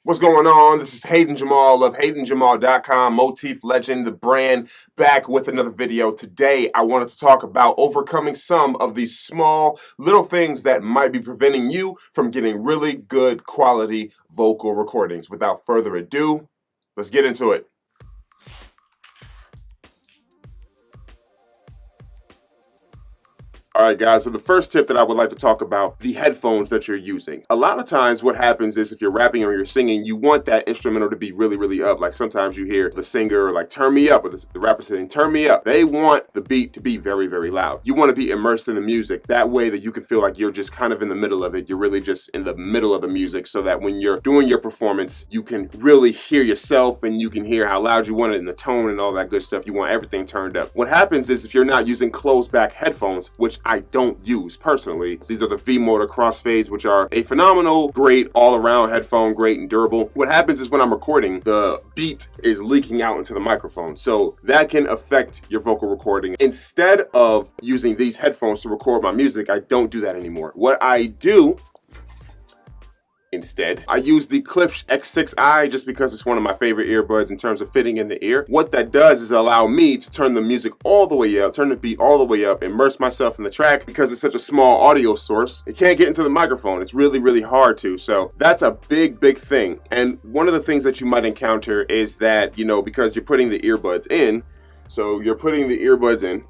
What's going on? This is Hayden Jamal of HaydenJamal.com, Motif Legend, the brand, back with another video. Today, I wanted to talk about overcoming some of these small little things that might be preventing you from getting really good quality vocal recordings. Without further ado, let's get into it. Alright guys, so the first tip that I would like to talk about, the headphones that you're using. A lot of times what happens is if you're rapping or you're singing, you want that instrumental to be really up. Like sometimes you hear the singer like turn me up, or the rapper saying turn me up. They want the beat to be very loud. You want to be immersed in the music. That way that you can feel like you're just kind of in the middle of it. You're really just in the middle of the music, so that when you're doing your performance, you can really hear yourself and you can hear how loud you want it and the tone and all that good stuff. You want everything turned up. What happens is if you're not using closed back headphones, which I don't use personally. These are the V-Motor Crossfades, which are a phenomenal, great, all-around headphone, great and durable. What happens is when I'm recording, the beat is leaking out into the microphone. So that can affect your vocal recording. Instead of using these headphones to record my music, I don't do that anymore. What I do instead, I use the Klipsch X6i just because it's one of my favorite earbuds in terms of fitting in the ear. What that does is allow me to turn the music all the way up, turn the beat all the way up, immerse myself in the track. Because it's such a small audio source, it can't get into the microphone. It's really hard to. So that's a big thing. And one of the things that you might encounter is that, because you're putting the earbuds in, so you're putting the earbuds in,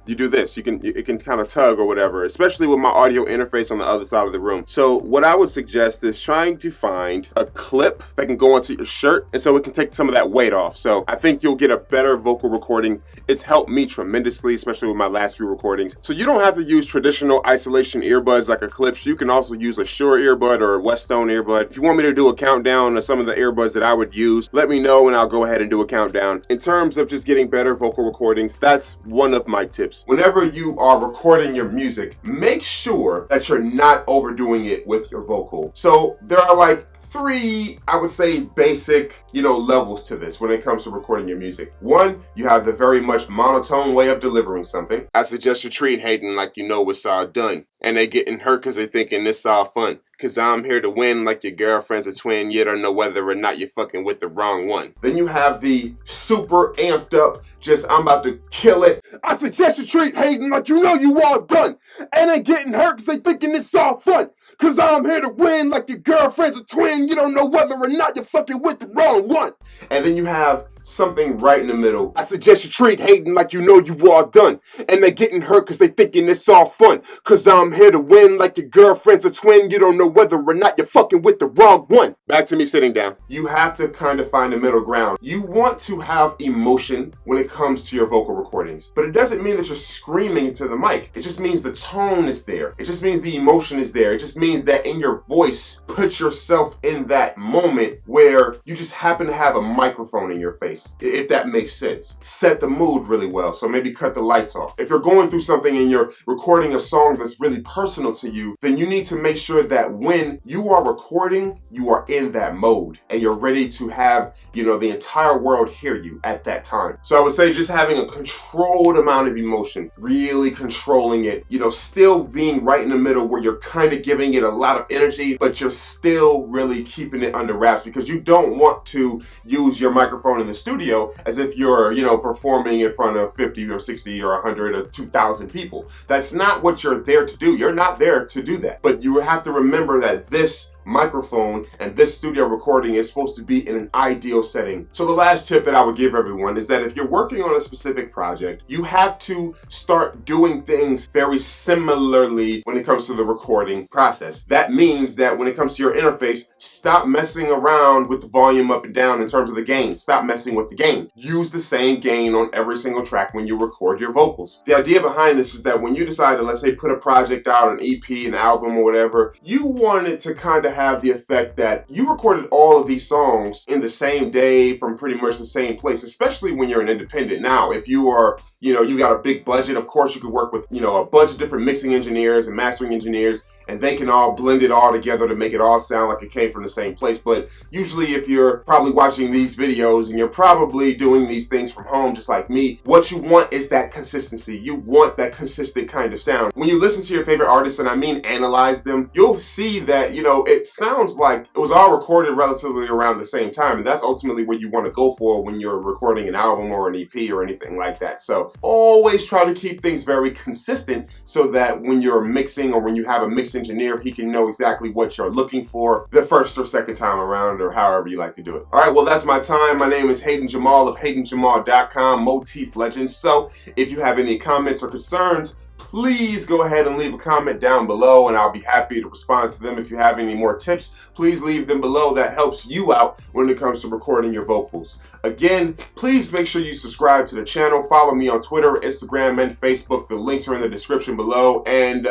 you do this, it can kind of tug or whatever, especially with my audio interface on the other side of the room. So what I would suggest is trying to find a clip that can go onto your shirt, and so it can take some of that weight off. So I think you'll get a better vocal recording. It's helped me tremendously, especially with my last few recordings. So you don't have to use traditional isolation earbuds like a Klipsch. You can also use a Shure earbud or a Westone earbud. If you want me to do a countdown of some of the earbuds that I would use, let me know and I'll go ahead and do a countdown. In terms of just getting better vocal recordings, that's one of my tips. Whenever you are recording your music, make sure that you're not overdoing it with your vocal. So there are like three, I would say, basic, levels to this when it comes to recording your music. One, you have the very much monotone way of delivering something. I suggest you treat Hayden like you know it's all done. And they getting hurt because they thinking this all fun. Cause I'm here to win like your girlfriend's a twin. You don't know whether or not you're fucking with the wrong one. Then you have the super amped up, just I'm about to kill it. I suggest you treat Hayden like you know you all done. And they getting hurt cause they thinking this all fun. Cause I'm here to win like your girlfriend's a twin. You don't know whether or not you're fucking with the wrong one. And then you have something right in the middle. I suggest you treat Hayden like you know you all done. And they getting hurt cause they thinking it's all fun. Cause I'm here to win like your girlfriend's a twin. You don't know whether or not you're fucking with the wrong one. Back to me sitting down. You have to kind of find a middle ground. You want to have emotion when it comes to your vocal recordings. But it doesn't mean that you're screaming into the mic. It just means the tone is there. It just means the emotion is there. It just means that in your voice, put yourself in that moment where you just happen to have a microphone in your face. If that makes sense. Set the mood really well. So maybe cut the lights off. If you're going through something and you're recording a song that's really personal to you, then you need to make sure that when you are recording, you are in that mode and you're ready to have, the entire world hear you at that time. So I would say just having a controlled amount of emotion, really controlling it, still being right in the middle where you're kind of giving it a lot of energy, but you're still really keeping it under wraps, because you don't want to use your microphone in the studio as if you're, performing in front of 50 or 60 or 100 or 2,000 people. That's not what you're there to do. You're not there to do that. But you have to remember that this microphone and this studio recording is supposed to be in an ideal setting. So the last tip that I would give everyone is that if you're working on a specific project, you have to start doing things very similarly when it comes to the recording process. That means that when it comes to your interface, stop messing around with the volume up and down in terms of the gain. Stop messing with the gain. Use the same gain on every single track when you record your vocals. The idea behind this is that when you decide to, let's say, put a project out, an EP, an album or whatever, you want it to kind of have the effect that you recorded all of these songs in the same day from pretty much the same place, especially when you're an independent. Now, if you are, you got a big budget, of course you could work with, a bunch of different mixing engineers and mastering engineers and they can all blend it all together to make it all sound like it came from the same place. But usually if you're probably watching these videos and you're probably doing these things from home just like me, what you want is that consistency. You want that consistent kind of sound. When you listen to your favorite artists, and I mean analyze them, you'll see that, you know, it sounds like it was all recorded relatively around the same time, and that's ultimately what you want to go for when you're recording an album or an EP or anything like that. So always try to keep things very consistent so that when you're mixing or when you have a mix engineer, he can know exactly what you're looking for the first or second time around, or however you like to do it. All right, well, that's my time. My name is Hayden Jamal of HaydenJamal.com, Motif Legend. So if you have any comments or concerns, please go ahead and leave a comment down below, and I'll be happy to respond to them. If you have any more tips, please leave them below. That helps you out when it comes to recording your vocals. Again, please make sure you subscribe to the channel. Follow me on Twitter, Instagram, and Facebook. The links are in the description below. And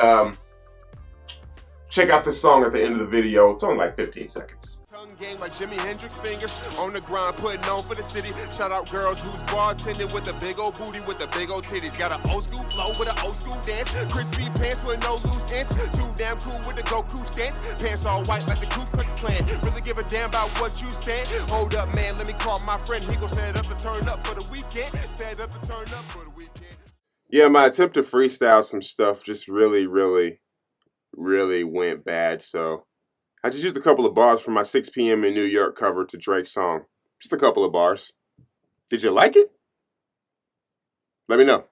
check out this song at the end of the video. It's only like 15 seconds. Gang like Jimi Hendrix fingers on the grind, putting on for the city. Shout out girls who's bartending with a big old booty with the big old titties. Got an old school flow with an old school dance. Crispy pants with no loose ends. Too damn cool with the Goku stance. Pants all white like the Ku Klux Klan. Really give a damn about what you said. Hold up, man, let me call my friend. He gon' set up to turn up for the weekend. Set up to turn up for the weekend. Yeah, my attempt to freestyle some stuff just really went bad, so I just used a couple of bars from my 6 p.m. in New York cover to Drake's song. Just a couple of bars. Did you like it? Let me know.